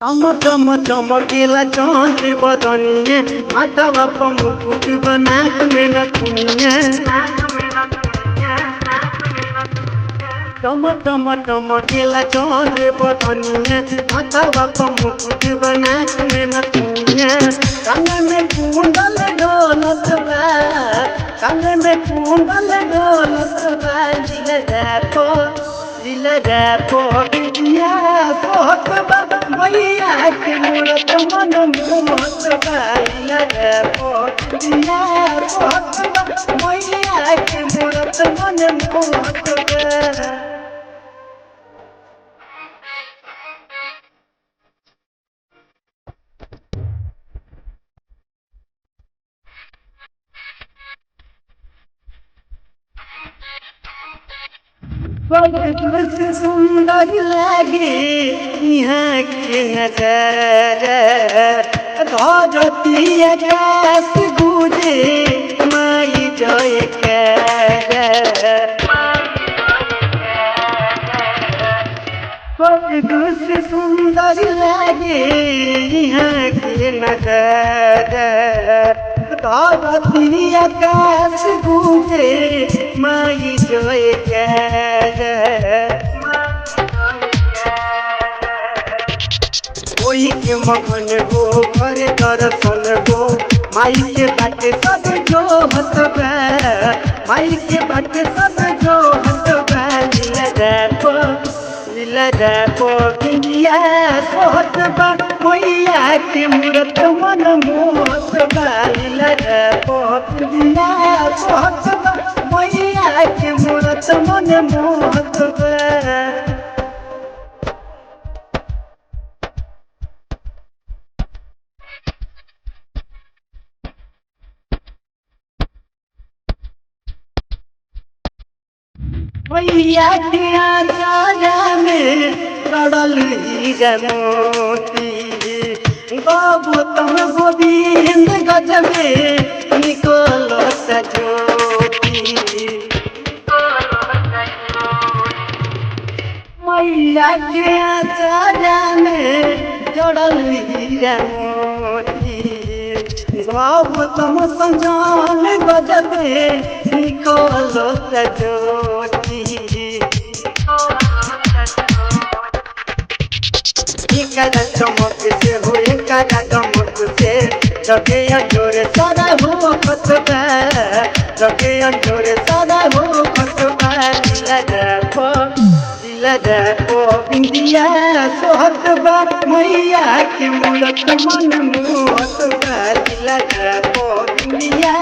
चमकीला चौंसे बदनिया माथा बापा मुकुट बना मेरा कुनिया चमकीला चौंसे बदनिया माथा बापा मुकुट बना मेरा कुनिया कान में कुंडल ढोलत बा कान में कुंडल ढोलत बा दिल जापो बिटिया सोहत बा मैया के मूरत मन मोहत बा दिल जापो बिटिया सोहत बा मैया के मूरत मन मोहत बा बहुत सुंदर लगे यहाँ के नजारा धरती आकाश गूंजे माई जयकारा बहुत सुंदर लगे यहाँ के नजारा धरती आकाश गूंजे माई जयकारा कोई के मगन हो करे दर्शन हो माई के बाटे सब जो हतबा माई के बाटे सब जो हतबा लीला जापो बिंदिया सोहत बा मैया के मूरत मन मोहत बा लीला जापो बिंदिया सोहत बा मैया के मूरत मन मोहत बा मैया के आचार्य में पड़ल हीरा मोती गौतम गोविंद गजबे निकलो सजोती मैया के आचार्य में जड़ल हीरा मोती गौतम संजान गजबे निकलो सजोती एकादा चमक से हो एकादा चमक से जगे अंजोर सदा हो खतबा जगे अंजोर सदा हो खतबा दिल जापो बिंदिया सोहत बा मैया के मूरत मन मोहत बा दिल जापो बिंदिया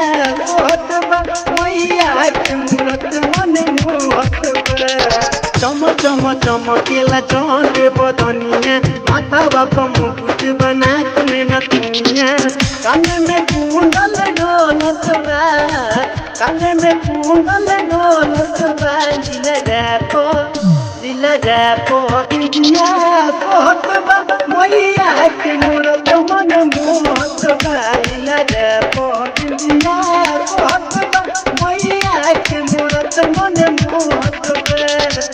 सोहत बा मैया के मूरत मन मोहत बा चमकीला चौंद बदनिया माथा बापा मुकुट बना मेरा कुनिया कान में कुंडल ढोलत बा कान में कुंडल ढोलत बा दिल जापो बिटिया सोहत बा मैया के मूरत मन मोहत बा दिल जापो बिटिया सोहत बा मैया के मूरत मन मोहत बा।